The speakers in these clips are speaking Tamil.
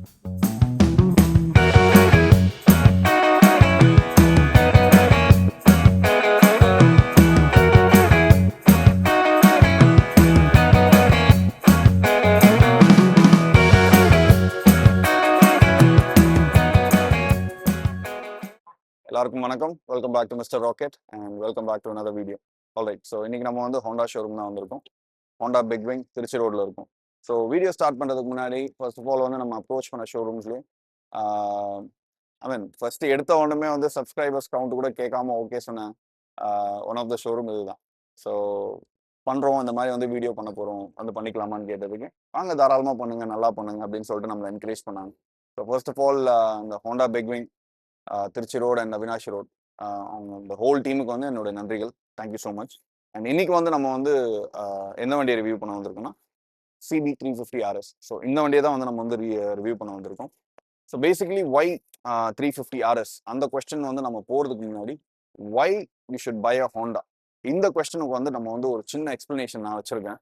எல்லாருக்கும் வணக்கம். Welcome back to mister Rocket and welcome back to another video. Alright, so இன்னைக்கு நம்ம வந்து ஹோண்டா ஷோரூம் தான் வந்திருக்கோம். ஹோண்டா பிக் விங் திருச்சி ரோட்ல இருக்கும். ஸோ வீடியோ ஸ்டார்ட் பண்ணுறதுக்கு முன்னாடி ஃபர்ஸ்ட் ஆஃப் ஆல் வந்து நம்ம அப்ரோச் பண்ண ஷோரூம்ஸ்லேயே ஐ மீன் ஃபர்ஸ்ட் எடுத்த உடனே வந்து சப்ஸ்கிரைபர்ஸ் கவுண்ட் கூட கேட்காம ஓகே சொன்னேன். ஒன் ஆஃப் த ஷோரூம் இதுதான். ஸோ பண்ணுறோம், இந்த மாதிரி வந்து வீடியோ பண்ண போகிறோம், வந்து பண்ணிக்கலாமான்னு கேட்டதுக்கு வாங்க தாராளமாக பண்ணுங்க, நல்லா பண்ணுங்க அப்படின்னு சொல்லிட்டு நம்மளை என்கரேஜ் பண்ணாங்க. ஸோ ஃபர்ஸ்ட் ஆஃப் ஆல் இந்த Honda big wing Trichy road and Avinashi road அவங்க இந்த ஹோல் டீமுக்கு வந்து என்னோட நன்றிகள். Thank you so much. அண்ட் இன்னைக்கு வந்து நம்ம வந்து எந்த வண்டியை ரிவ்யூ பண்ண வந்திருக்கோம்னா சிபி 350 RS. ஸோ இந்த வண்டியை தான் வந்து நம்ம வந்து ரிவ்யூ பண்ண வந்திருக்கோம். ஸோ பேசிக்கலி ஒய் 350 RS அந்த கொஸ்டின் வந்து நம்ம போகிறதுக்கு முன்னாடி why you should buy a Honda, இந்த கொஸ்டினுக்கு வந்து நம்ம வந்து ஒரு சின்ன எக்ஸ்பிளனேஷன் நான் வச்சுருக்கேன்.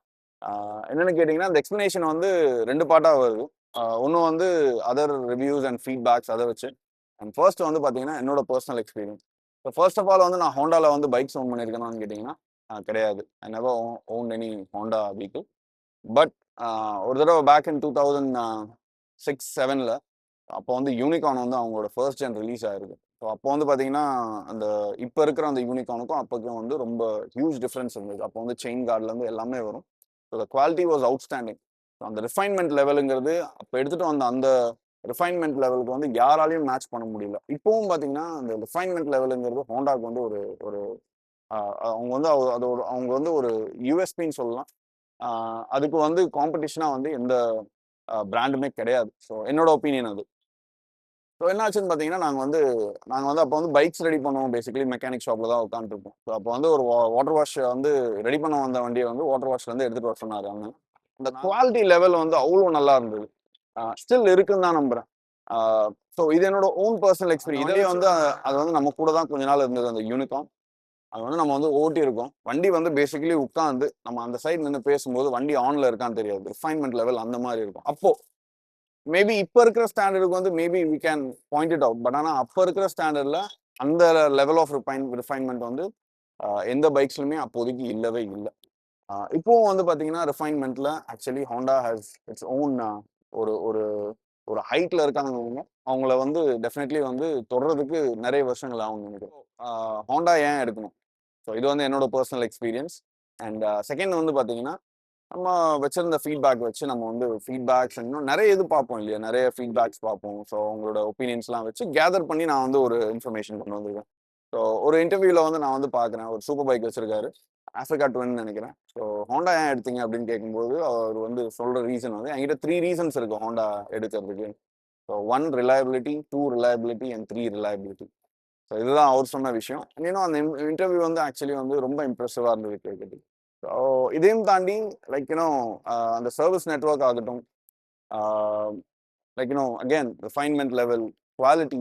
என்னென்னு கேட்டிங்கன்னா, அந்த எக்ஸ்பிளனேஷன் வந்து ரெண்டு பார்ட்டாக வருது. ஒன்று வந்து அதர் ரிவ்யூஸ் அண்ட் ஃபீட்பேக்ஸ் அதை வச்சு, அண்ட் ஃபர்ஸ்ட் வந்து பார்த்தீங்கன்னா என்னோட personal experience. So first of all வந்து நான் ஹோண்டாவில் வந்து பைக்ஸ் ஓன் பண்ணியிருக்கேனான்னு கேட்டிங்கன்னா கிடையாது. I never own any Honda vehicle. But ஒரு தடவை பேக் இன் 2006-07 அப்போ வந்து யூனிகான் வந்து அவங்களோட ஃபர்ஸ்ட் ஜென் ரிலீஸ் ஆயிருக்கு. ஸோ அப்போ வந்து பார்த்தீங்கன்னா அந்த இப்போ இருக்கிற அந்த யூனிகானுக்கும் அப்போக்கும் வந்து ரொம்ப ஹியூஜ் டிஃப்ரென்ஸ் இருந்தது. அப்போ வந்து செயின் கார்ட்லேருந்து எல்லாமே வரும். So the quality was outstanding. So அந்த ரிஃபைன்மெண்ட் லெவலுங்கிறது அப்போ எடுத்துகிட்டு வந்த அந்த ரிஃபைன்மெண்ட் லெவலுக்கு வந்து யாராலையும் மேட்ச் பண்ண முடியல. இப்போவும் பார்த்தீங்கன்னா அந்த ரிஃபைன்மெண்ட் லெவலுங்கிறது ஹோண்டாவுக்கு வந்து ஒரு ஒரு அவங்க வந்து அதோட அவங்க வந்து ஒரு யூஎஸ்பின்னு சொல்லலாம். அதுக்கு வந்து காம்படிஷனாக வந்து எந்த பிராண்டுமே கிடையாது. ஸோ என்னோட ஒப்பீனியன் அது. ஸோ என்னாச்சுன்னு பார்த்தீங்கன்னா, நாங்கள் வந்து அப்போ வந்து பைக்ஸ் ரெடி பண்ணுவோம். பேசிக்கலி மெக்கானிக் ஷாப்பில் தான் உட்காந்துருப்போம். ஸோ அப்போ வந்து ஒரு வாட்டர் வாஷ் வந்து ரெடி பண்ண வந்த வண்டியை வந்து வாட்டர் வாஷ்லேருந்து எடுத்துகிட்டு வர சொன்னார் அண்ணன். அந்த குவாலிட்டி லெவல் வந்து அவ்வளோ நல்லா இருந்தது. ஸ்டில் இருக்குன்னு தான் நம்புகிறேன். ஸோ இது என்னோட ஓன் பர்சனல் எக்ஸ்பீரியன்ஸ். இதே வந்து அது வந்து நம்ம கூட தான் கொஞ்ச நாள் இருந்தது அந்த யூனிகான். அது வந்து நம்ம வந்து ஓட்டியிருக்கோம். வண்டி வந்து பேசிக்கலி உட்காந்து நம்ம அந்த சைடு நின்று பேசும்போது வண்டி ஆனில் இருக்கான்னு தெரியாது. ரிஃபைன்மெண்ட் லெவல் அந்த மாதிரி இருக்கும். அப்போ மேபி இப்போ இருக்கிற ஸ்டாண்டர்டுக்கு வந்து maybe we can point it out. But ஆனால் அப்போ இருக்கிற ஸ்டாண்டர்டில் அந்த லெவல் ஆஃப் ரிஃபைன்மெண்ட் வந்து எந்த பைக்ஸ்லுமே அப்போதைக்கு இல்லவே இல்லை. இப்போவும் வந்து பார்த்தீங்கன்னா ரிஃபைன்மெண்ட்டில் actually Honda has its own ஒரு ஒரு ஒரு ஹைட்டில் இருக்காங்க. அவங்கள வந்து டெஃபினெட்லி வந்து தொடர்றதுக்கு நிறைய வருஷங்கள் ஆகும் நினைக்கிறேன். ஹோண்டா ஏன் எடுக்கணும்? ஸோ இது வந்து என்னோட பர்சனல் எக்ஸ்பீரியன்ஸ். அண்ட் செகண்ட் வந்து பார்த்தீங்கன்னா, நம்ம வச்சிருந்த ஃபீட்பேக் வச்சு நம்ம வந்து ஃபீட்பேக்ஸ் இன்னும் நிறைய இது பார்ப்போம் இல்லையா, நிறைய ஃபீட்பேக்ஸ் பார்ப்போம். ஸோ அவங்களோட ஒப்பீனியன்ஸ்லாம் வச்சு கேதர் பண்ணி நான் வந்து ஒரு இன்ஃபர்மேஷன் கொண்டு வந்திருக்கேன். ஸோ ஒரு இன்டர்வியூவில் வந்து நான் வந்து பார்க்குறேன், ஒரு சூப்பர் பைக் வச்சிருக்காரு, ஆஃப்ரிக்கா ட்வின் நினைக்கிறேன். ஸோ ஹோண்டா ஏன் எடுத்தீங்க அப்படின்னு கேட்கும்போது அவர் வந்து சொல்கிற ரீசன் வந்து என்கிட்ட 3 ரீசன்ஸ் இருக்குது ஹோண்டா எடுக்கிறதுக்கு. So 1 reliability, 2 reliability and 3 reliability. So இதுதான் அவர் சொன்ன விஷயம். இன்னும் அந்த இன்டர்வியூ வந்து ஆக்சுவலி வந்து ரொம்ப இம்ப்ரெசிவாக இருந்தது கேட்குறது. ஸோ இதையும் தாண்டி லைக் அந்த சர்வீஸ் நெட்வொர்க் ஆகட்டும், like again refinement level, quality,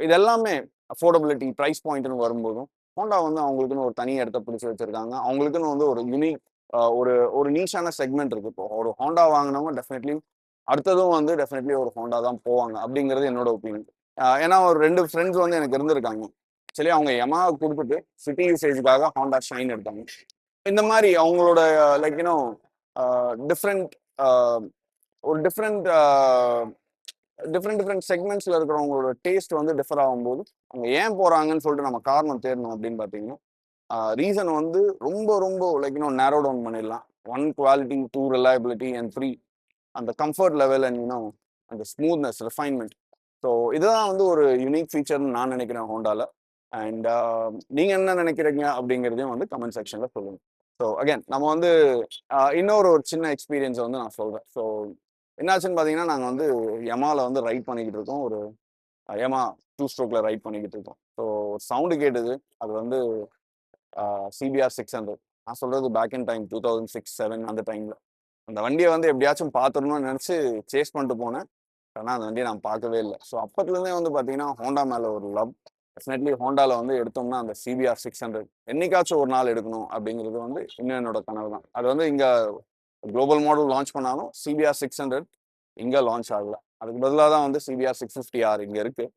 இது எல்லாமே அஃபோர்டபிலிட்டி, ப்ரைஸ் பாயிண்ட்னு வரும்போதும் ஹோண்டா வந்து அவங்களுக்குன்னு ஒரு தனி இடத்த பிடிச்சி வச்சிருக்காங்க. அவங்களுக்குன்னு வந்து ஒரு யூனிக் ஒரு ஒரு நீஷான செக்மெண்ட் இருக்கு. இப்போ ஒரு ஹோண்டா வாங்கினவங்க டெஃபினெட்லி அடுத்ததும் வந்து டெஃபினெட்லி ஒரு ஹோண்டா தான் போவாங்க அப்படிங்கிறது என்னோட ஒப்பீனியன். ஏன்னா ஒரு 2 ஃப்ரெண்ட்ஸ் வந்து எனக்கு இருந்திருக்காங்க. ஆக்சுவலி அவங்க யமாஹா கொடுத்துட்டு சிட்டி யூசேஜுக்காக ஹோண்டா ஷைன் எடுத்தாங்க. இந்த மாதிரி அவங்களோட லைக் டிஃப்ரெண்ட் ஒரு டிஃப்ரெண்ட் டிஃப்ரெண்ட் செக்மெண்ட்ஸில் இருக்கிறவங்களோட டேஸ்ட் வந்து டிஃபர் ஆகும்போது அவங்க ஏன் போகிறாங்கன்னு சொல்லிட்டு நம்ம காரணம் தேடணும் அப்படின்னு பார்த்தீங்கன்னா, ரீசன் வந்து ரொம்ப ரொம்ப லைக் நேரோ டவுன் பண்ணிடலாம். 1 குவாலிட்டி, 2 ரிலையபிலிட்டி அண்ட் 3 அந்த கம்ஃபர்ட் லெவல் அண்ட் அந்த ஸ்மூத்னஸ், ரிஃபைன்மெண்ட். ஸோ இதுதான் வந்து ஒரு யூனிக் ஃபீச்சர்னு நான் நினைக்கிறேன் ஹோண்டாவில். அண்ட் நீங்கள் என்ன நினைக்கிறீங்க அப்படிங்கிறதையும் வந்து கமெண்ட் செக்ஷனில் சொல்லுங்கள். ஸோ அகேன் நம்ம வந்து இன்னொரு ஒரு சின்ன எக்ஸ்பீரியன்ஸை வந்து நான் சொல்கிறேன். ஸோ என்னாச்சுன்னு பார்த்தீங்கன்னா, நாங்கள் வந்து யமாவில் வந்து ரைட் பண்ணிக்கிட்டு இருக்கோம். ஒரு யமா 2 ஸ்ட்ரோக்கில் ரைட் பண்ணிக்கிட்டு இருக்கோம். ஸோ சவுண்டு கேட்டது. அது வந்து CBR 600. நான் சொல்கிறது பேக் இன் டைம் 2006-07 அந்த டைமில். அந்த வண்டியை வந்து எப்படியாச்சும் பார்த்துடணும்னு நினச்சி சேஸ் பண்ணிட்டு போனேன். ஆனால் அந்த வண்டியை நான் பார்க்கவே இல்லை. ஸோ அப்பத்துலேருந்தே வந்து பார்த்தீங்கன்னா ஹோண்டா மேலே ஒரு லவ். டெஃபினெட்லி ஹோண்டாவில் வந்து எடுத்தோம்னா அந்த CBR 600 என்னைக்காச்சும் ஒரு நாள் எடுக்கணும் அப்படிங்கிறது வந்து இன்னும் என்னோட கனவு தான். அது வந்து இங்கே குளோபல் மாடல் லான்ச் பண்ணாலும் CBR 600 இங்கே லான்ச் ஆகல. அதுக்கு பதிலாக தான் வந்து சிபிஆர் 650R இங்கே இருக்குது.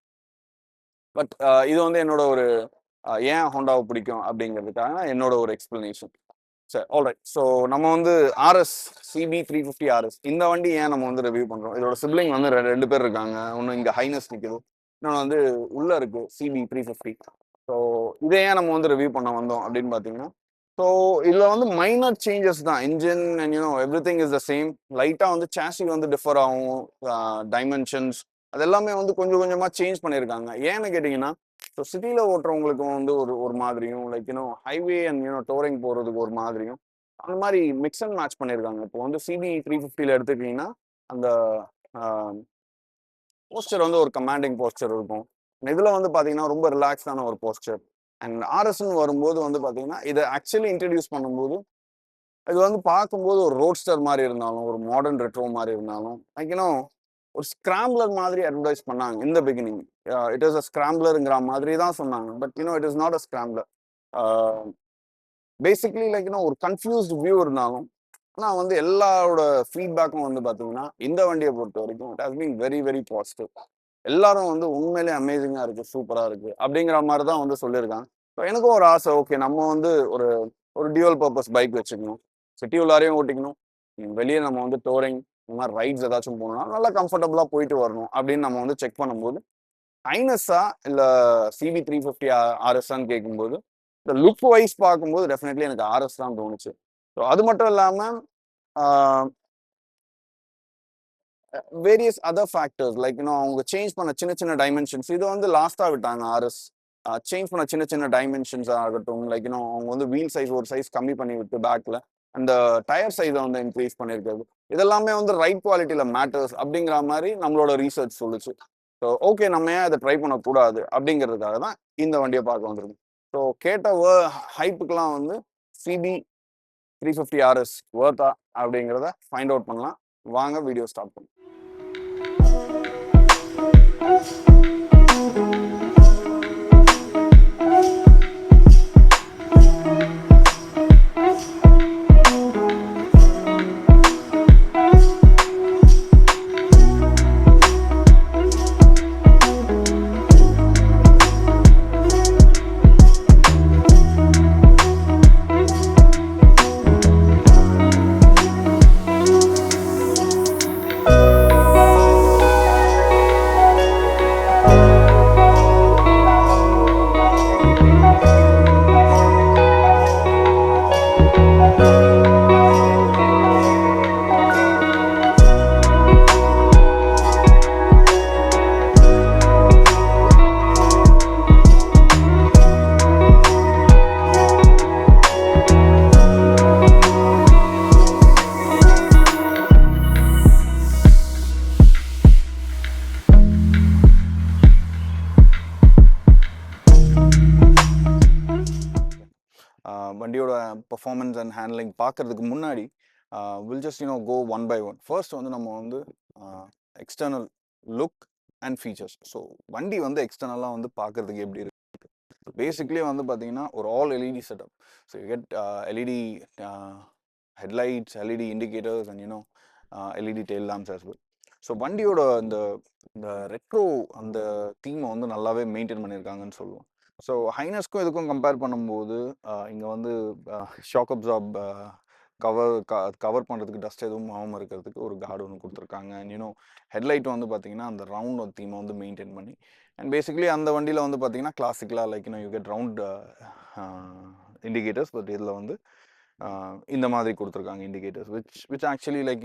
பட் இது வந்து என்னோட ஒரு ஏன் ஹோண்டாவை பிடிக்கும் அப்படிங்கிறதுக்காக என்னோட ஒரு எக்ஸ்பிளனேஷன். சரி, ஆல்ரைட். ஸோ நம்ம வந்து ஆர்எஸ் CB350RS இந்த வண்டி ஏன் நம்ம வந்து ரிவ்யூ பண்ணுறோம்? இதோட சிப்ளிங் வந்து ரெண்டு பேர் இருக்காங்க. ஒன்று இங்கே ஹைனஸ் நிற்குது, இன்னொன்று வந்து உள்ளே இருக்குது CB350. ஸோ இதை ஏன் நம்ம வந்து ரிவ்யூ பண்ண வந்தோம் அப்படின்னு பார்த்தீங்கன்னா, ஸோ இதில் வந்து மைனர் சேஞ்சஸ் தான். Engine and every thing is the same. லைட்டாக வந்து சாசி வந்து டிஃபர் ஆகும், டைமென்ஷன்ஸ் அது எல்லாமே வந்து கொஞ்சம் கொஞ்சமாக சேஞ்ச் பண்ணியிருக்காங்க. ஏன்னு கேட்டிங்கன்னா, ஸோ சிட்டியில் ஓட்டுறவங்களுக்கு வந்து ஒரு ஒரு மாதிரியும், லைக் ஹைவே அண்ட் டோரிங் போகிறதுக்கு ஒரு மாதிரியும், அந்த மாதிரி மிக்ஸ் அண்ட் மேட்ச் பண்ணியிருக்காங்க. இப்போ வந்து CB350 எடுத்துக்கிட்டிங்கன்னா அந்த போஸ்டர் வந்து ஒரு கமாண்டிங் போஸ்டர் இருக்கும். இதில் வந்து பார்த்தீங்கன்னா ரொம்ப ரிலாக்ஸான ஒரு போஸ்டர். அண்ட் ஆர்எஸ்ன்னு வரும்போது வந்து பார்த்தீங்கன்னா இதை ஆக்சுவலி இன்ட்ரடியூஸ் பண்ணும்போது இது வந்து பார்க்கும்போது ஒரு ரோட்ஸ்டர் மாதிரி இருந்தாலும், ஒரு மாடர்ன் ரெட்ரோ மாதிரி இருந்தாலும், லைக் ஒரு ஸ்கிராம்ப்ளர் மாதிரி அட்வர்டைஸ் பண்ணாங்க இந்த பிகினிங். இட் இஸ் அ ஸ்கிராம்ப்ளருங்கிற மாதிரி தான் சொன்னாங்க. But it is not a scrambler. Basically like ஒரு கன்ஃபியூஸ்ட் வியூ இருந்தாலும், ஆனால் வந்து எல்லாரோட ஃபீட்பேக்கும் வந்து பார்த்தீங்கன்னா இந்த வண்டியை பொறுத்த வரைக்கும் it has been very very positive. எல்லாரும் வந்து உண்மையிலே அமேசிங்காக இருக்குது, சூப்பராக இருக்குது அப்படிங்கிற மாதிரி தான் வந்து சொல்லியிருக்காங்க. ஸோ எனக்கும் ஒரு ஆசை, ஓகே நம்ம வந்து ஒரு ஒரு டியூவல் பர்பஸ் பைக் வச்சுக்கணும், சிட்டி உள்ளாரையும் ஓட்டிக்கணும், வெளியே நம்ம வந்து டோரிங் இந்த மாதிரி ரைட்ஸ் ஏதாச்சும் போகணும்னா நல்லா கம்ஃபர்டபுளாக போயிட்டு வரணும் அப்படின்னு நம்ம வந்து செக் பண்ணும்போது ஐனஸா இல்லை CB350RSன்னு கேட்கும்போது இந்த லுக் வைஸ் பார்க்கும்போது டெஃபினெட்லி எனக்கு ஆர்எஸ் தான் தோணுச்சு. ஸோ அது மட்டும் இல்லாமல் வேரியஸ் அதர் ஃபேக்டர்ஸ் லைக் அவங்க சேஞ்ச் பண்ண சின்ன சின்ன டைமென்ஷன்ஸ் இது வந்து லாஸ்ட்டாக விட்டாங்க ஆர்எஸ். சேஞ்ச் பண்ண சின்ன சின்ன டைமென்ஷன்ஸ் ஆகட்டும், லைக் அவங்க வந்து வீல் சைஸ் ஒரு சைஸ் கம்மி பண்ணி விட்டு பேக்கில் அந்த டயர் சைஸை வந்து இன்க்ரீஸ் பண்ணியிருக்கிறது, இதெல்லாமே வந்து ரைட் குவாலிட்டியில் மேட்டர்ஸ் அப்படிங்கிற மாதிரி நம்மளோட ரீசர்ச் சொல்லுச்சு. ஸோ ஓகே நம்ம ஏன் அதை ட்ரை பண்ணக்கூடாது அப்படிங்கிறதுக்காக தான் இந்த வண்டியை பார்க்க வந்துருக்கு. ஸோ கேட்ட ஹைப்புக்கெலாம் வந்து CB350RS வேர்த்தா அப்படிங்கிறத ஃபைண்ட் அவுட் பண்ணலாம். வாங்க வீடியோ ஸ்டார்ட் பண்ணலாம். வண்டியோட பர்ஃபார்மன்ஸ் அண்ட் ஹேண்ட்லிங் பார்க்கறதுக்கு முன்னாடி will just go one by one. First வந்து நம்ம வந்து external look and features. So வண்டி வந்து எக்ஸ்டர்னலாக வந்து பார்க்கறதுக்கு எப்படி இருக்கு? பேசிக்லி வந்து பார்த்தீங்கன்னா ஒரு all LED setup. So you get LED headlights, LED indicators and LED tail lamps as well. So வண்டியோட இந்த ரெட்ரோ அந்த தீமை வந்து நல்லாவே மெயின்டைன் பண்ணியிருக்காங்கன்னு சொல்லுவோம். ஸோ ஹைனஸ்க்கும் இதுக்கும் கம்பேர் பண்ணும்போது இங்கே வந்து ஷாக் அப்சார்ப் கவர் பண்ணுறதுக்கு டஸ்ட் எதுவும் ஆகாமல் இருக்கிறதுக்கு ஒரு கார்டு ஒன்று கொடுத்துருக்காங்க. அண்ட் ஹெட்லைட் வந்து பார்த்தீங்கன்னா அந்த ரவுண்ட் தீமை வந்து மெயின்டைன் பண்ணி, அண்ட் பேசிக்லி அந்த வண்டியில் வந்து பார்த்தீங்கன்னா கிளாசிக்கலாக like you get round indicators. But இதில் வந்து இந்த மாதிரி கொடுத்துருக்காங்க indicators which actually like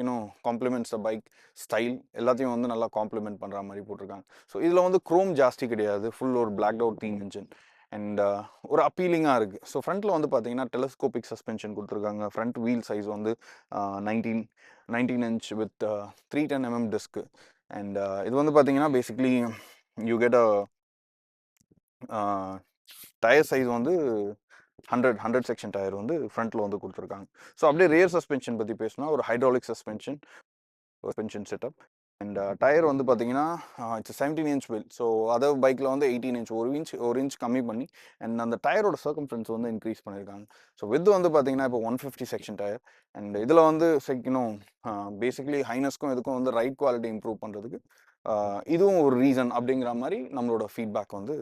complements the bike style எல்லாத்தையும் வந்து நல்லா காம்ப்ளிமெண்ட் பண்ணுற மாதிரி போட்டிருக்காங்க. ஸோ இதில் வந்து க்ரோம் ஜாஸ்தி கிடையாது, ஃபுல் ஒரு black out theme engine and ஒரு அப்பீலிங்காக இருக்குது. ஸோ ஃப்ரண்ட்டில் வந்து பார்த்தீங்கன்னா டெலஸ்கோபிக் சஸ்பென்ஷன் கொடுத்துருக்காங்க. ஃப்ரண்ட் வீல் சைஸ் வந்து 19 inch with 310 mm disc. And இது வந்து பார்த்தீங்கன்னா basically you get a tyre size வந்து 100 செக்ஷன் டயர் வந்து ஃப்ரண்ட்டில் வந்து கொடுத்துருக்காங்க. ஸோ அப்படியே ரியர் சஸ்பென்ஷன் பற்றி பேசினா ஒரு hydraulic suspension setup. And tyre வந்து பார்த்தீங்கன்னா it's 17 inch wheel. So other பைக்கில் வந்து 18 இன்ச், ஒரு இன்ச் கம்மி பண்ணி அண்ட் அந்த டயரோட சர்க்கம்ஃபரன்ஸ் வந்து இன்க்ரீஸ் பண்ணியிருக்காங்க. ஸோ வித் வந்து பார்த்தீங்கன்னா இப்போ 150 செக்ஷன் டயர். அண்ட் இதில் வந்து இன்னும் பேசிக்லி ஹைனஸ்க்கும் இதுக்கும் வந்து ரைட் குவாலிட்டி இம்ப்ரூவ் பண்ணுறதுக்கு இதுவும் ஒரு ரீசன் அப்படிங்கிற மாதிரி நம்மளோட ஃபீட்பேக் வந்து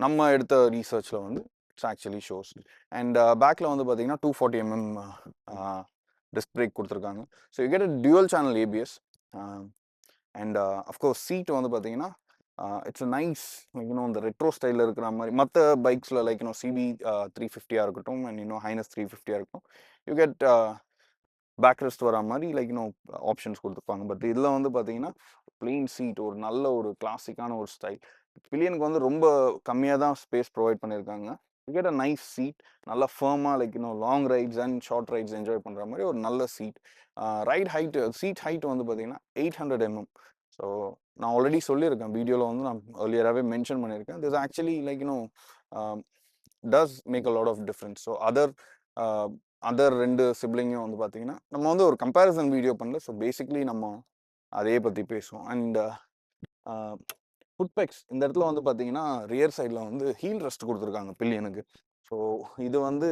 நம்ம எடுத்த ரீசர்ச்சில் வந்து இட்ஸ் ஆக்சுவலி ஷோஸ். அண்ட் பேக்கில் வந்து பார்த்தீங்கன்னா 240 டிஸ்க் பிரேக் கொடுத்துருக்காங்க. So you get a dual channel ABS. And of course seat வந்து பார்த்தீங்கன்னா இட்ஸ் அ நைஸ் இந்த ரெட்ரோ ஸ்டைலில் இருக்கிற மாதிரி மற்ற பைக்ஸில் சிபி 350 இருக்கட்டும் அண்ட் ஹைனஸ் 350 இருக்கட்டும் யூ கெட் பேக் ரெஸ்ட் வர மாதிரி ஆப்ஷன்ஸ் கொடுத்துருப்பாங்க. பட் இதில் வந்து பார்த்தீங்கன்னா பிளெயின் சீட், ஒரு நல்ல ஒரு கிளாசிக்கான ஒரு ஸ்டைல். பில்லியனுக்கு வந்து ரொம்ப கம்மியாக தான் ஸ்பேஸ் ப்ரொவைட் பண்ணியிருக்காங்க. You get a nice seat, நல்லா ஃபர்மாக long rides and short rides enjoy பண்ணுற மாதிரி ஒரு நல்ல seat. Ride height, seat height வந்து பார்த்தீங்கன்னா 800 mm. ஸோ நான் ஆல்ரெடி சொல்லியிருக்கேன் வீடியோவில் வந்து நான் ஏர்லியராகவே மென்ஷன் பண்ணியிருக்கேன். This actually does make a lot of difference. So other ரெண்டு சிப்ளிங்கும் வந்து பார்த்தீங்கன்னா நம்ம வந்து ஒரு கம்பேரிசன் வீடியோ பண்ணல. ஸோ பேசிக்லி நம்ம அதே பற்றி பேசுவோம். அண்ட் ஃபுட்பெக்ஸ் இந்த இடத்துல வந்து பார்த்தீங்கன்னா ரியர் சைடில் வந்து ஹீல் ரெஸ்ட் கொடுத்துருக்காங்க பில்லியனுக்கு. ஸோ இது வந்து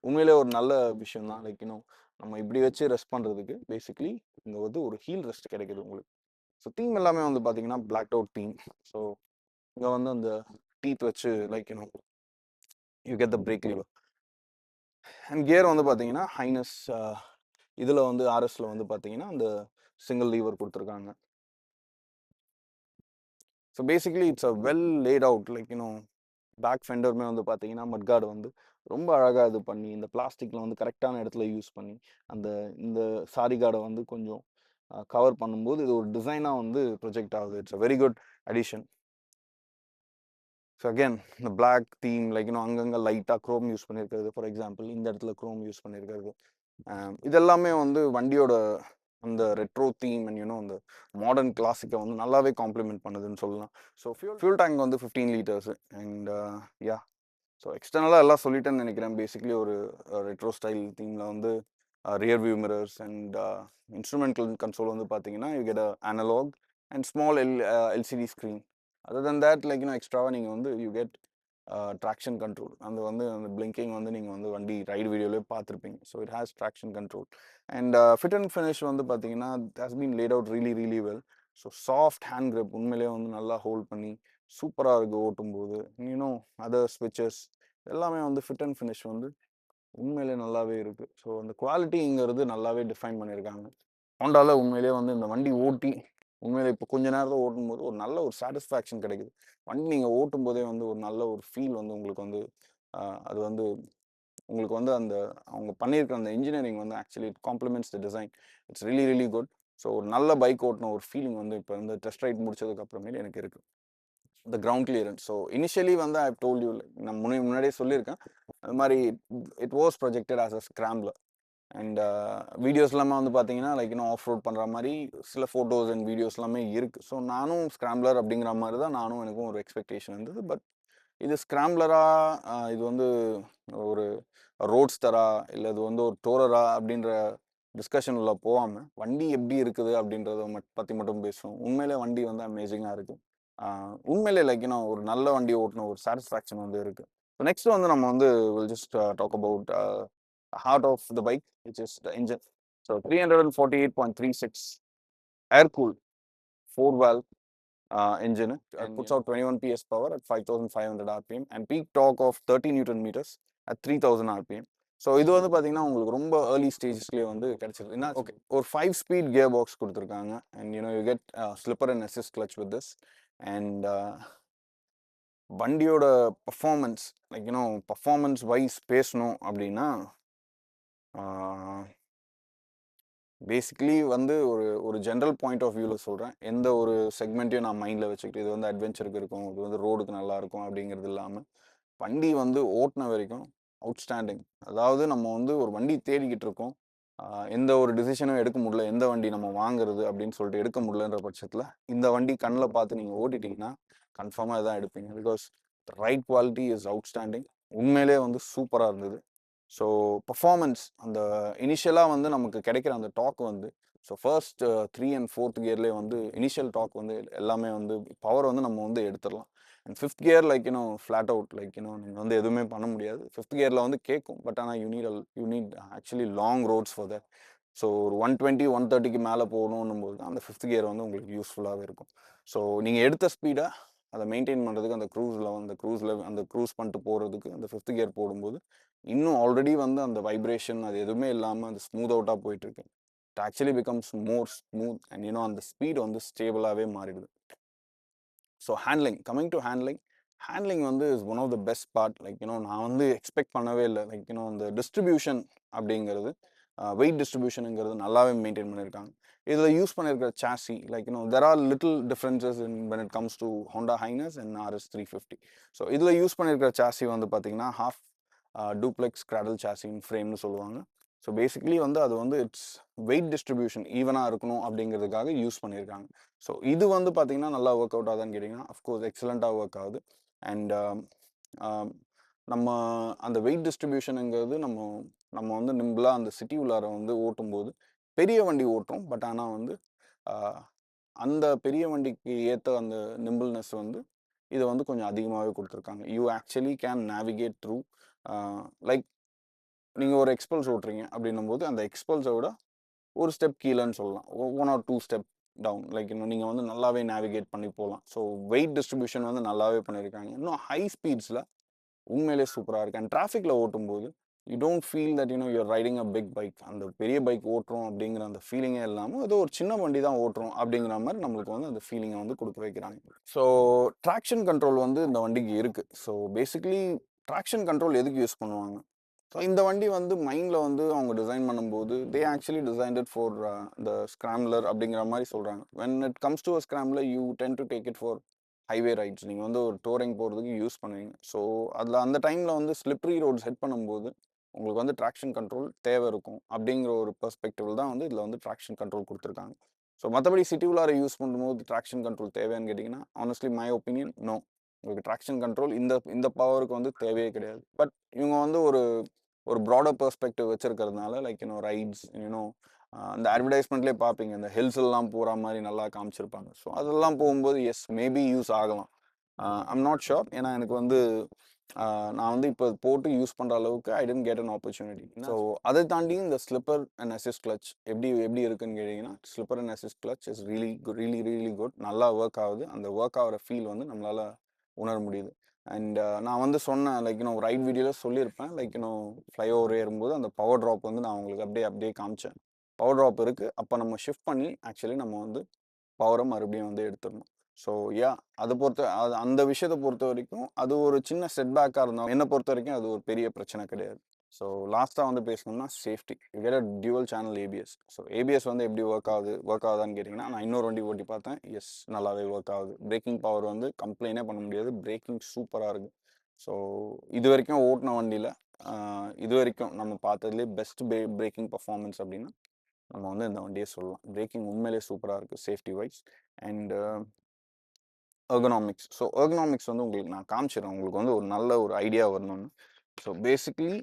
உண்மையிலே ஒரு நல்ல விஷயம் தான். நம்ம இப்படி வச்சு ரெஸ்ட் பண்ணுறதுக்கு பேசிக்லி இங்கே வந்து ஒரு ஹீல் ரெஸ்ட் கிடைக்குது உங்களுக்கு. ஸோ தீம் எல்லாமே வந்து பார்த்தீங்கன்னா பிளாக் அவுட் தீம். ஸோ இங்கே வந்து அந்த டீத் வச்சு you get the brake lever. And gear வந்து பார்த்தீங்கன்னா ஹைனஸ் இதில் வந்து ஆர்எஸ்ல வந்து பார்த்தீங்கன்னா அந்த சிங்கிள் லீவர் கொடுத்துருக்காங்க. So basically it's a well laid out back ஃபெண்டருமே வந்து பார்த்தீங்கன்னா மட்கார்டு வந்து ரொம்ப அழகாக இது பண்ணி இந்த பிளாஸ்டிக்கில் வந்து கரெக்டான இடத்துல யூஸ் பண்ணி அந்த இந்த சாரி கார்டை வந்து கொஞ்சம் கவர் பண்ணும்போது இது ஒரு டிசைனாக வந்து ப்ரொஜெக்ட் ஆகுது. It's a very good addition. So again இந்த பிளாக் தீம் அங்கங்கே லைட்டாக க்ரோம் யூஸ் பண்ணியிருக்கிறது. ஃபார் எக்ஸாம்பிள் இந்த இடத்துல க்ரோம் யூஸ் பண்ணியிருக்கிறது. இதெல்லாமே வந்து வண்டியோட அந்த ரெட்ரோ தீம் அண்ட் அந்த மாடர்ன் கிளாசிக்கை வந்து நல்லாவே காம்ப்ளிமெண்ட் பண்ணுதுன்னு சொல்லலாம். ஸோ ஃபியூல் டேங்க் வந்து 15 liters. அண்ட் யா ஸோ எக்ஸ்டர்னலாக எல்லாம் சொல்லிட்டேன்னு நினைக்கிறேன். பேசிக்லி ஒரு ரெட்ரோ ஸ்டைல் தீமில் வந்து rear view mirrors and instrumental console வந்து பார்த்தீங்கன்னா you get analogue and small LCD screen. Other than that எக்ஸ்ட்ராவாக நீங்கள் வந்து யூ கெட் ட்ராக்ஷன் கண்ட்ரோல். அந்த வந்து அந்த பிளிங்கிங் வந்து நீங்கள் வந்து வண்டி ரைடு வீடியோலேயே பார்த்துருப்பீங்க. So it has traction control. And fit and finish வந்து பார்த்தீங்கன்னா has been late out really really well. So soft hand grip உண்மையிலே வந்து நல்லா ஹோல்ட் பண்ணி சூப்பராக இருக்குது ஓட்டும்போது. அதர் ஸ்விட்சஸ் எல்லாமே வந்து ஃபிட் அண்ட் ஃபினிஷ் வந்து உண்மையிலே நல்லாவே இருக்குது. ஸோ அந்த குவாலிட்டிங்கிறது நல்லாவே டிஃபைன் பண்ணியிருக்காங்க. ஹோண்டாவில் உண்மையிலே வந்து இந்த வண்டி ஓட்டி உண்மையிலே இப்போ கொஞ்ச நேரத்தில் ஓட்டும்போது ஒரு நல்ல ஒரு சாட்டிஸ்ஃபேக்ஷன் கிடைக்குது. வண்டி நீங்கள் ஓட்டும் போதே வந்து ஒரு நல்ல ஒரு ஃபீல் வந்து உங்களுக்கு வந்து அது வந்து உங்களுக்கு வந்து அந்த அவங்க பண்ணியிருக்கிற அந்த இன்ஜினியரிங் வந்து actually it compliments the design. It's really really good. So ஒரு நல்ல பைக் ஓட்டின ஒரு ஃபீலிங் வந்து இப்போ வந்து டெஸ்ட் ரைட் முடிச்சதுக்கு அப்புறமேலே எனக்கு இருக்குது. The ground clearance. So initially வந்து ஐ டோல்ட் யூ நான் முன்னாடியே சொல்லியிருக்கேன். அது மாதிரி it was projected as a scrambler. And videos எல்லாமே வந்து பார்த்தீங்கன்னா ஆஃப் ரோட் பண்ணுற மாதிரி சில ஃபோட்டோஸ் அண்ட் வீடியோஸ் எல்லாமே இருக்குது. ஸோ நானும் ஸ்கிராம்ப்ளர் அப்படிங்கிற மாதிரி தான் எனக்கும் ஒரு எக்ஸ்பெக்டேஷன் இருந்தது. பட் இது ஸ்கிராம்ப்ளரா, இது வந்து ஒரு ரோட்ஸ்டரா, இல்லை இது வந்து ஒரு டோரரா அப்படின்ற டிஸ்கஷன் உள்ள போகாமல் வண்டி எப்படி இருக்குது அப்படின்றத பற்றி மட்டும் பேசுவோம். உண்மையிலே வண்டி வந்து அமேசிங்காக இருக்குது. உண்மையிலே ஒரு நல்ல வண்டி ஓட்டின ஒரு சாட்டிஸ்ஃபேக்ஷன் வந்து இருக்குது. ஸோ நெக்ஸ்ட் வந்து நம்ம வந்து will just talk about heart of the bike, which is the engine. So 348.36 air-cooled 4-valve engine. It puts out 21 PS power at 5,500 RPM and peak torque of 30 Newton meters at 3,000 RPM. So இது வந்து பார்த்தீங்கன்னா உங்களுக்கு ரொம்ப ஏர்லி ஸ்டேஜஸ்லேயே வந்து கிடைச்சிருக்கு. என்ன ஓகே ஒரு 5-speed கியர் பாக்ஸ் கொடுத்துருக்காங்க. And you get slipper and assist clutch with this. And வண்டியோட பர்ஃபார்மன்ஸ் பர்ஃபார்மன்ஸ் வைஸ் பேசணும் அப்படின்னா பேசிக்லி வந்து ஒரு ஜென்ரல் பாயிண்ட் ஆஃப் வியூவில் சொல்கிறேன். எந்த ஒரு செக்மெண்ட்டையும் நான் மைண்டில் வச்சுக்கிட்டு இது வந்து அட்வென்ச்சருக்கு இருக்கும், இது வந்து ரோடுக்கு நல்லாயிருக்கும் அப்படிங்கிறது இல்லாமல் வண்டி வந்து ஓட்டின வரைக்கும் அவுட்ஸ்டாண்டிங். அதாவது நம்ம வந்து ஒரு வண்டி தேடிக்கிட்டு இருக்கோம், எந்த ஒரு டிசிஷனும் எடுக்க முடியல, எந்த வண்டி நம்ம வாங்குறது அப்படின்னு சொல்லிட்டு எடுக்க முடியலன்ற பட்சத்தில் இந்த வண்டி கண்ணில் பார்த்து நீங்கள் ஓட்டிட்டிங்கன்னா கன்ஃபார்மாக இதான் எடுப்பீங்க. Because right quality is outstanding. உண்மையிலே வந்து சூப்பராக இருந்தது. ஸோ பர்ஃபார்மன்ஸ் அந்த இனிஷியலாக வந்து நமக்கு கிடைக்கிற அந்த டாக் வந்து ஸோ ஃபர்ஸ்ட் 3 அண்ட் 4th கியர்லேயே வந்து இனிஷியல் டாக் வந்து எல்லாமே வந்து பவர் வந்து நம்ம வந்து எடுத்துடலாம். And 5th gear like flat out like நீங்கள் வந்து எதுவுமே பண்ண முடியாது. 5th கியரில் வந்து கேட்கும், பட் ஆனால் you need actually long roads for that. So ஒரு 120 130க்கு மேலே போகணுன்னும் போது அந்த 5th கியர் வந்து உங்களுக்கு யூஸ்ஃபுல்லாகவே இருக்கும். ஸோ நீங்கள் எடுத்த ஸ்பீடை அதை மெயின்டைன் பண்ணுறதுக்கு அந்த க்ரூஸ் பண்ணிட்டு போகிறதுக்கு அந்த 5th கியர் போடும்போது இன்னும் ஆல்ரெடி வந்து அந்த வைப்ரேஷன் அது எதுவுமே இல்லாமல் அது ஸ்மூத் அவுட்டாக போயிட்டுருக்கு. It actually becomes more smooth and அந்த ஸ்பீட் வந்து ஸ்டேபிளாகவே மாறிடுது. ஸோ கம்மிங் டு ஹேண்ட்லிங் வந்து is one of the best part. Like நான் வந்து எக்ஸ்பெக்ட் பண்ணவே இல்லை. லைக் இந்த டிஸ்ட்ரிபியூஷன் அப்படிங்கிறது வெயிட் டிஸ்ட்ரிபியூஷனுங்கிறது நல்லாவே மெயின்டைன் பண்ணியிருக்காங்க. இதில் யூஸ் பண்ணியிருக்கிற sassy like there are little differences when it comes to Honda Highness and RS350. So இதில் யூஸ் பண்ணியிருக்கிற சாசி வந்து பார்த்தீங்கன்னா ஹாஃப் டூப்ளெக்ஸ் கிராடல் சாசின் ஃப்ரேம்னு சொல்லுவாங்க. ஸோ பேசிக்கலி வந்து அது வந்து இட்ஸ் வெயிட் டிஸ்ட்ரிபியூஷன் ஈவனாக இருக்கணும் அப்படிங்கிறதுக்காக யூஸ் பண்ணியிருக்காங்க. ஸோ இது வந்து பார்த்தீங்கன்னா நல்லா ஒர்க் அவுட் ஆகுதான்னு கேட்டிங்கன்னா அஃப்கோர்ஸ் எக்ஸலண்ட்டாக ஒர்க் ஆகுது. அண்ட் நம்ம அந்த வெயிட் டிஸ்ட்ரிபியூஷனுங்கிறது நம்ம வந்து நிம்பிளாக அந்த சிட்டி உள்ளார வந்து ஓட்டும்போது பெரிய வண்டி ஓட்டுறோம். பட் ஆனால் வந்து அந்த பெரிய வண்டிக்கு ஏற்ற அந்த நிம்பிள்னஸ் வந்து இதை வந்து கொஞ்சம் அதிகமாகவே கொடுத்துருக்காங்க. You actually can navigate through like நீங்கள் ஒரு எக்ஸ்பல்ஸ் ஓட்டுறீங்க அப்படின்னும் போது அந்த எக்ஸ்பல்ஸை விட ஒரு ஸ்டெப் கீழேன்னு சொல்லலாம், 1 or 2 ஸ்டெப் டவுன். லைக் நீங்கள் வந்து நல்லாவே நேவிகேட் பண்ணி போகலாம். ஸோ வெயிட் டிஸ்ட்ரிபியூஷன் வந்து நல்லாவே பண்ணியிருக்காங்க. இன்னும் ஹை ஸ்பீட்ஸில் உண்மையிலே சூப்பராக இருக்குது. அண்ட் டிராஃபிக்கில் ஓட்டும்போது you don't feel that you're riding a big bike. அந்த பெரிய பைக் ஓட்டுறோம் அப்படிங்கிற அந்த ஃபீலிங்கே இல்லாமல் ஏதோ ஒரு சின்ன வண்டி தான் ஓட்டுறோம் அப்படிங்கிற மாதிரி நம்மளுக்கு வந்து அந்த ஃபீலிங்கை வந்து கொடுக்க வைக்கிறாங்க. ஸோ ட்ராக்ஷன் கண்ட்ரோல் வந்து இந்த வண்டிக்கு இருக்குது. ஸோ பேசிக்கலி ட்ராக்ஷன் கண்ட்ரோல் எதுக்கு யூஸ் பண்ணுவாங்க? ஸோ இந்த வண்டி வந்து மைண்டில் வந்து அவங்க டிசைன் பண்ணும்போது they actually designed it for the scrambler அப்படிங்கிற மாதிரி சொல்கிறாங்க. When it comes to a scrambler you tend to take it for highway rides. நீங்கள் வந்து ஒரு டூரிங் போகிறதுக்கு யூஸ் பண்ணுவீங்க. ஸோ அதில் அந்த டைமில் வந்து ஸ்லிப்ரி ரோட் செட் பண்ணும்போது உங்களுக்கு வந்து ட்ராக்ஷன் கண்ட்ரோல் தேவை இருக்கும் அப்படிங்கிற ஒரு பெர்ஸ்பெக்டிவ் தான் வந்து இதில் வந்து ட்ராக்ஷன் கண்ட்ரோல் கொடுத்துருக்காங்க. ஸோ மற்றபடி சிட்டி உள்ளார யூஸ் பண்ணும்போது ட்ராக்ஷன் கண்ட்ரோல் தேவைன்னு கேட்டிங்கன்னா ஆனஸ்ட்லி மை ஒப்பீனியன் நோ. உங்களுக்கு ட்ராக்ஷன் கண்ட்ரோல் இந்த பவருக்கு வந்து தேவையே கிடையாது. பட் இவங்க வந்து ஒரு ப்ராடர் பெர்ஸ்பெக்டிவ் வச்சிருக்கிறதுனால லைக் ரைட்ஸ் அந்த அட்வர்டைஸ்மெண்ட்லேயே பார்ப்பீங்க, இந்த ஹில்ஸ் எல்லாம் போகிற மாதிரி நல்லா காமிச்சிருப்பாங்க. ஸோ அதெல்லாம் போகும்போது எஸ் மேபி யூஸ் ஆகலாம். I'm not sure. ஏன்னா எனக்கு வந்து நான் வந்து இப்போ போட்டு யூஸ் பண்ணுற அளவுக்கு I didn't get an opportunity. So அதை தாண்டி இந்த ஸ்லிப்பர் அண்ட் அசிஸ்ட் கிளச் எப்படி இருக்குன்னு கேட்டிங்கன்னா slipper and assist clutch is really good. நல்லா ஒர்க் ஆகுது. அந்த ஒர்க் ஆகிற ஃபீல் வந்து நம்மளால் உணர முடியுது. அண்ட் நான் வந்து சொன்னேன் லைக் ரைட் வீடியோவில் சொல்லியிருப்பேன். லைக் ஃப்ளைஓவர் ஏறும்போது அந்த பவர் ட்ராப் வந்து நான் உங்களுக்கு அப்படியே காமிச்சேன். பவர் ட்ராப் இருக்குது. அப்போ நம்ம ஷிஃப்ட் பண்ணி ஆக்சுவலி நம்ம வந்து பவரை மறுபடியும் வந்து எடுத்துடணும். ஸோ அந்த விஷயத்தை பொறுத்த வரைக்கும் அது ஒரு சின்ன செட்பேக்காக இருந்தாலும் என்னை பொறுத்த வரைக்கும் அது ஒரு பெரிய பிரச்சனை கிடையாது. ஸோ லாஸ்ட்டாக வந்து பேசணும்னா safety. You get a dual channel ABS. So ABS வந்து எப்படி ஒர்க் ஆகுதான்னு கேட்டிங்கன்னா நான் இன்னொரு வண்டி ஓட்டி பார்த்தேன். எஸ் நல்லாவே ஒர்க் ஆகுது. பிரேக்கிங் பவர் வந்து கம்ப்ளைண்டே பண்ண முடியாது. பிரேக்கிங் சூப்பராக இருக்குது. ஸோ இது வரைக்கும் ஓட்டின வண்டியில் இது வரைக்கும் நம்ம பார்த்ததுலேயே பெஸ்ட் பிரேக்கிங் பர்ஃபார்மன்ஸ் அப்படின்னா நம்ம வந்து இந்த வண்டியை சொல்லலாம். பிரேக்கிங் உண்மையிலே சூப்பராக இருக்குது safety wise. And ergonomics. So ergonomics வந்து உங்களுக்கு நான் காமிச்சிடுறேன். உங்களுக்கு வந்து ஒரு நல்ல ஒரு ஐடியா வரணும்னு. ஸோ பேசிக்லி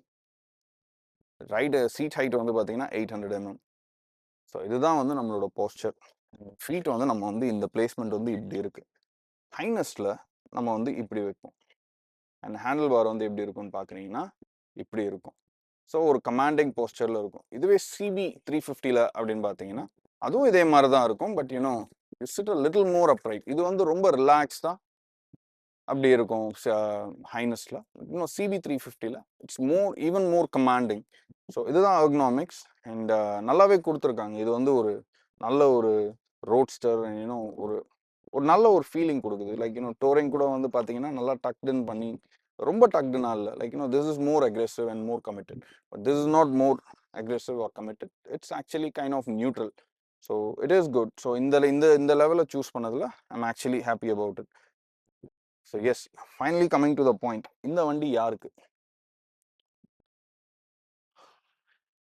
சீட் ஹைட் வந்து பார்த்தீங்கன்னா 800 mm. ஸோ இதுதான் வந்து நம்மளோட போஸ்டர். ஃபீட் வந்து நம்ம வந்து இந்த பிளேஸ்மெண்ட் வந்து இப்படி இருக்குது. ஹைனஸ்டில் நம்ம வந்து இப்படி வைப்போம். அண்ட் ஹேண்டில் பார் வந்து எப்படி இருக்கும்னு பார்க்குறீங்கன்னா இப்படி இருக்கும். ஸோ ஒரு கமாண்டிங் போஸ்டரில் இருக்கும். இதுவே சிபி 350 அப்படின்னு பார்த்தீங்கன்னா அதுவும் இதே மாதிரி தான் இருக்கும். But sit a little more upright. இது வந்து ரொம்ப ரிலாக்ஸ்டாக அப்படி இருக்கும் ஹைனஸ்டில். CB 350 it's even more commanding. So இதுதான் எர்கனாமிக்ஸ். அண்ட் நல்லாவே கொடுத்துருக்காங்க. இது வந்து ஒரு நல்ல ஒரு ரோட்ஸ்டர் ஒரு நல்ல ஒரு ஃபீலிங் கொடுக்குது. லைக் டோரிங் கூட வந்து பார்த்தீங்கன்னா நல்லா டக்டின் பண்ணி ரொம்ப டக்டுனா இல்லை. Like this is more aggressive and more committed. But this is not more aggressive or committed. It's actually kind of neutral. So it is good. So இந்த லெவலில் சூஸ் பண்ணதில் I'm actually happy about it. So yes finally coming to the point, இந்த வண்டி யாருக்கு?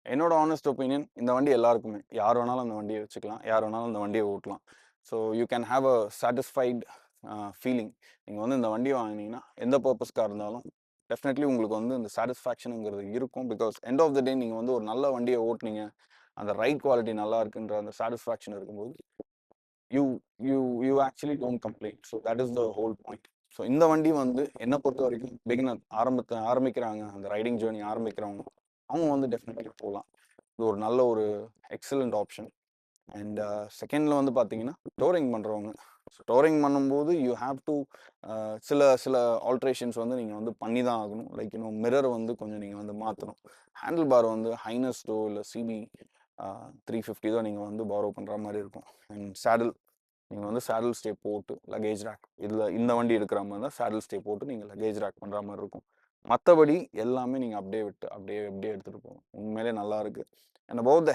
என்னோட ஆனஸ்ட் ஒப்பீனியன் இந்த வண்டி எல்லாருக்குமே. யார் வேணாலும் அந்த வண்டியை வச்சுக்கலாம், யார் வேணாலும் அந்த வண்டியை ஓட்டலாம். So you can have a satisfied feeling. நீங்கள் வந்து இந்த வண்டியை வாங்கினீங்கன்னா எந்த பர்பஸ்க்காக இருந்தாலும் டெஃபினெட்லி உங்களுக்கு வந்து இந்த சாட்டிஸ்ஃபேக்ஷனுங்கிறது இருக்கும். பிகாஸ் எண்ட் ஆஃப் த டே நீங்கள் வந்து ஒரு நல்ல வண்டியை ஓட்டுனீங்க அந்த ரைட் குவாலிட்டி நல்லா இருக்குன்ற அந்த சாட்டிஸ்ஃபேக்ஷன் இருக்கும்போது you you you actually don't complaint. So that is the whole point. So இந்த வண்டி வந்து என்னை பொறுத்த வரைக்கும் பிகினர் ஆரம்பிக்கிறாங்க, அந்த ரைடிங் ஜேர்னி ஆரம்பிக்கிறவங்க, அவங்க வந்து டெஃபினெட்லி போகலாம். இது ஒரு நல்ல ஒரு எக்ஸலண்ட் ஆப்ஷன். அண்ட் செகண்டில் வந்து பார்த்தீங்கன்னா டோரிங் பண்ணுறவங்க, ஸோ டோரிங் பண்ணும்போது யூ ஹாவ் டு சில சில ஆல்ட்ரேஷன்ஸ் வந்து நீங்கள் வந்து பண்ணி தான் ஆகணும். லைக் இன்னும் மிரர் வந்து கொஞ்சம் நீங்கள் வந்து மாற்றணும். ஹேண்டில் பார் வந்து ஹைனஸ்டோ இல்லை சிபி 350 தான் நீங்கள் வந்து பாரோ பண்ணுற மாதிரி இருக்கும். அண்ட் சேடில் நீங்கள் வந்து சேடில் ஸ்டே போட்டு லக்கேஜ் ரேக், இதில் இந்த வண்டி எடுக்கிற மாதிரி தான் சேடில் ஸ்டே போட்டு நீங்கள் லக்கேஜ் ரேக் பண்ணுற மாதிரி இருக்கும். மற்றபடி எல்லாமே நீங்கள் அப்படியே விட்டு அப்படியே அப்படியே எடுத்துகிட்டு போகணும். உண்மையிலே நல்லா இருக்குது. அண்ட் அபவுட் த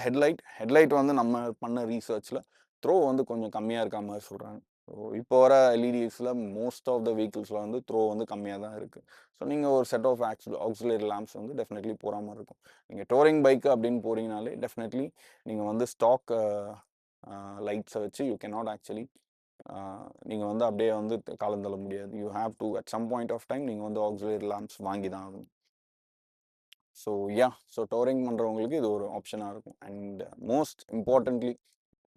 ஹெட்லைட் வந்து நம்ம பண்ண ரீசர்ச்சில் த்ரோ வந்து கொஞ்சம் கம்மியாக இருக்க மாதிரி சொல்கிறாங்க. ஸோ இப்போ வர எல்இடிஸில் மோஸ்ட் ஆஃப் த வெஹிக்கிள்ஸில் வந்து த்ரோ வந்து கம்மியாக தான் இருக்குது. ஸோ நீங்கள் ஒரு செட் ஆஃப் ஆக்சிலரி லேம்ப்ஸ் வந்து டெஃபினெட்லி போகிற மாதிரி இருக்கும். நீங்கள் டோரிங் பைக்கு அப்படின்னு போகிறீங்கனாலே டெஃபினெட்லி நீங்கள் வந்து ஸ்டாக் லைட்ஸை வச்சு யூ கேன் நாட் ஆக்சுவலி நீங்கள் வந்து அப்படியே வந்து காலம் தள்ள முடியாது. You have to at some point of time நீங்கள் வந்து ஆக்சிலரி லேம்ப்ஸ் வாங்கி தான் ஆகணும். ஸோ ஸோ டோரிங் பண்ணுறவங்களுக்கு இது ஒரு ஆப்ஷனாக இருக்கும். அண்ட் மோஸ்ட் இம்பார்ட்டன்ட்லி,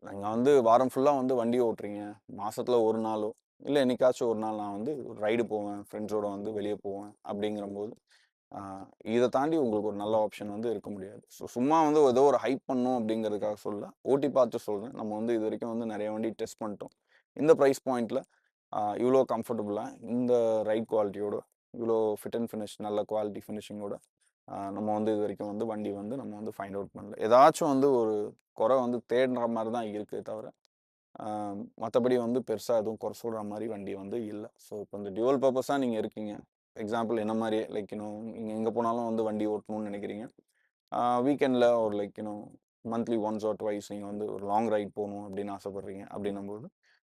நீங்கள் வந்து வாரம் ஃபுல்லாக வந்து வண்டி ஓட்டுறீங்க, மாதத்தில் ஒரு நாளோ இல்லை என்னைக்காச்சும் ஒரு நாள் நான் வந்து ரைடு போவேன், ஃப்ரெண்ட்ஸோட வந்து வெளியே போவேன் அப்படிங்கிறம்போது இதை தாண்டி உங்களுக்கு ஒரு நல்ல ஆப்ஷன் வந்து இருக்க முடியாது. ஸோ சும்மா வந்து ஏதோ ஒரு ஹைப் பண்ணும் அப்படிங்கிறதுக்காக சொல்ல, ஓட்டி பார்த்து சொல்கிறேன். நம்ம வந்து இது வரைக்கும் வந்து நிறைய வண்டி டெஸ்ட் பண்ணிட்டோம். இந்த ப்ரைஸ் பாயிண்டில் இவ்வளோ கம்ஃபர்டபுளாக இந்த ரைட் குவாலிட்டியோட, இவ்வளோ ஃபிட் அண்ட் ஃபினிஷ் நல்ல குவாலிட்டி ஃபினிஷிங்கோட நம்ம வந்து இது வரைக்கும் வந்து வண்டி வந்து நம்ம வந்து ஃபைண்ட் அவுட் பண்ணல. ஏதாச்சும் வந்து ஒரு குறை வந்து தேடுற மாதிரி தான் இருக்குது தவிர மற்றபடி வந்து பெருசாக எதுவும் குறை சொல்கிற மாதிரி வண்டி வந்து இல்லை. ஸோ இப்போ இந்த டியூவல் பர்பஸாக நீங்கள் இருக்கீங்க, எக்ஸாம்பிள் என்ன மாதிரியே, லைக் இன்னும் நீங்கள் எங்கே போனாலும் வந்து வண்டி ஓட்டணும்னு நினைக்கிறீங்க, வீக்கெண்டில் ஒரு லைக் இன்னும் மந்த்லி ஒன்ஸ் ஆர் ட்வைஸ் நீங்கள் வந்து ஒரு லாங் ரைட் போகணும் அப்படின்னு ஆசைப்பட்றீங்க அப்படின்னும்போது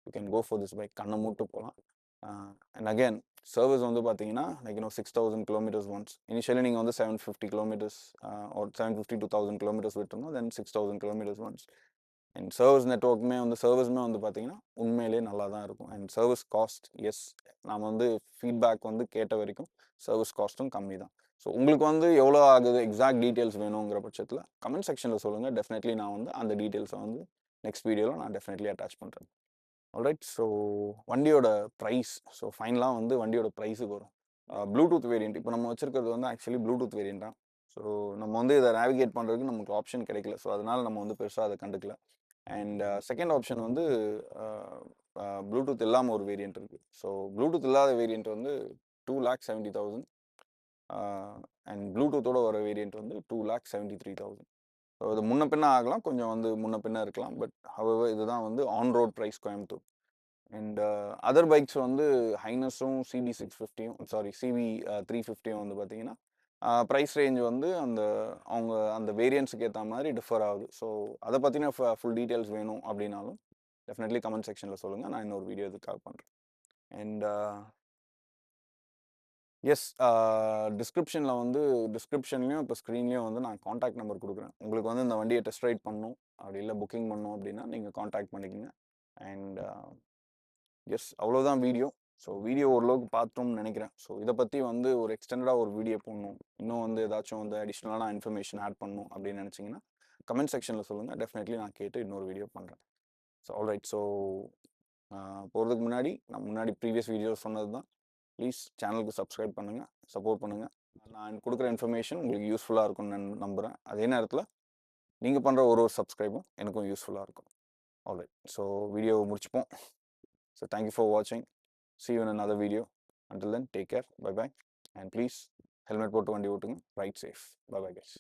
you can go for this bike. கண்ணை மூட்டு போகலாம். அண்ட் அகேன் சர்வீஸ் வந்து பார்த்தீங்கன்னா லைக் இன்னும் 6000 கிலோமீட்டர்ஸ் ஒன்ஸ். இனிஷியலி நீங்கள் வந்து 750 கிலோமீட்டர்ஸ் ஒரு 750 to 1000 கிலோமீட்டர்ஸ் விட்டுருந்தோம், then 6000 kilometres once. And service நெட்ஒர்க்குமே வந்து சர்வீஸுமே வந்து பார்த்தீங்கன்னா உண்மையிலே நல்லா தான் இருக்கும். அண்ட் சர்வீஸ் காஸ்ட், எஸ், நாம் வந்து ஃபீட்பேக் வந்து கேட்ட வரைக்கும் சர்வீஸ் காஸ்ட்டும் கம்மி தான். ஸோ உங்களுக்கு வந்து எவ்வளோ ஆகுது, எக்ஸாக்ட் டீட்டெயில்ஸ் வேணுங்கிற பட்சத்தில் கமெண்ட் செக்ஷனில் சொல்லுங்கள். டெஃபினெட்லி நான் வந்து அந்த டீட்டெயில்ஸை வந்து நெக்ஸ்ட் வீடியோவில் நான் டெஃபினெட்லி அட்டாச் பண்ணுறேன். ஆல்ரைட். ஸோ வண்டியோட ப்ரைஸ், ஸோ ஃபைனலாக வந்து வண்டியோட ப்ரைஸுக்கு வரும். ப்ளூடூத் வேரியண்ட் இப்போ நம்ம வச்சுருக்கிறது வந்து ஆக்சுவலி ப்ளூடூத் வேரியண்ட் தான். ஸோ நம்ம வந்து இதை நேவிகேட் பண்ணுறதுக்கு நமக்கு ஆப்ஷன் கிடைக்கல. ஸோ அதனால் நம்ம வந்து பெருசாக அதை கண்டுக்கல. அண்ட் செகண்ட் ஆப்ஷன் வந்து ப்ளூடூத் இல்லாமல் ஒரு வேரியண்ட் இருக்குது. ஸோ ப்ளூடூத் இல்லாத வேரியண்ட் வந்து 2,70,000 அண்ட் ப்ளூடூத்தோட வர வேரியண்ட் வந்து 2,73,000. ஸோ இது முன்ன பின்ன ஆகலாம், கொஞ்சம் வந்து முன்ன பின்ன இருக்கலாம். பட் ஹவெவர் இதுதான் வந்து on road price Coimbatore. And other bikes வந்து ஹைனஸும் சிபி 650யும் சிபி 350யும் வந்து பார்த்தீங்கன்னா ப்ரைஸ் ரேஞ்ச் வந்து அந்த அவங்க அந்த வேரியன்ஸுக்கு ஏற்ற மாதிரி டிஃபர் ஆகுது. ஸோ அதை பற்றின ஃபுல் டீட்டெயில்ஸ் வேணும் அப்படின்னாலும் டெஃபினெட்லி கமெண்ட் செக்ஷனில் சொல்லுங்கள், நான் இன்னொரு வீடியோ இதுக்காக பண்ணுறேன். அண்ட் எஸ், டிஸ்கிரிப்ஷனில் வந்து டிஸ்கிரிப்ஷன்லேயும் இப்போ ஸ்க்ரீன்லேயும் வந்து நான் காண்டாக்ட் நம்பர் கொடுக்குறேன். உங்களுக்கு வந்து இந்த வண்டியை டெஸ்ட் ரைட் பண்ணணும் அப்படி இல்லை புக்கிங் பண்ணணும் அப்படின்னா நீங்கள் காண்டாக்ட் பண்ணிக்கோங்க. அண்ட் எஸ், அவ்வளோதான் வீடியோ. ஸோ வீடியோ ஓரளவுக்கு பார்த்தோம்னு நினைக்கிறேன். ஸோ இதை பற்றி வந்து ஒரு எக்ஸ்டெண்டடாக ஒரு வீடியோ போடணும், இன்னும் வந்து ஏதாச்சும் வந்து அடிஷ்னலான இன்ஃபர்மேஷன் ஆட் பண்ணணும் அப்படின்னு நினச்சிங்கன்னா கமெண்ட் செக்ஷனில் சொல்லுங்கள். டெஃபினெட்லி நான் கேட்டு இன்னொரு வீடியோ பண்ணுறேன். So alright. ஸோ போகிறதுக்கு முன்னாடி நான் முன்னாடி ப்ரீவியஸ் வீடியோ சொன்னது தான், ப்ளீஸ் சேனலுக்கு சப்ஸ்கிரைப் பண்ணுங்கள், சப்போர்ட் பண்ணுங்கள். நான் கொடுக்குற இன்ஃபர்மேஷன் உங்களுக்கு யூஸ்ஃபுல்லாக இருக்கும்னு நான் நம்புகிறேன். அதே நேரத்தில் நீங்கள் பண்ணுற ஒரு சப்ஸ்கிரைபும் எனக்கும் யூஸ்ஃபுல்லாக இருக்கும். ஆல்ரைட். ஸோ வீடியோ முடிச்சுப்போம். So thank you for watching. See you in another video. Until then, take care. Bye bye. And please, helmet போட்டு வண்டி ஓட்டுங்க. Ride safe. Bye bye guys.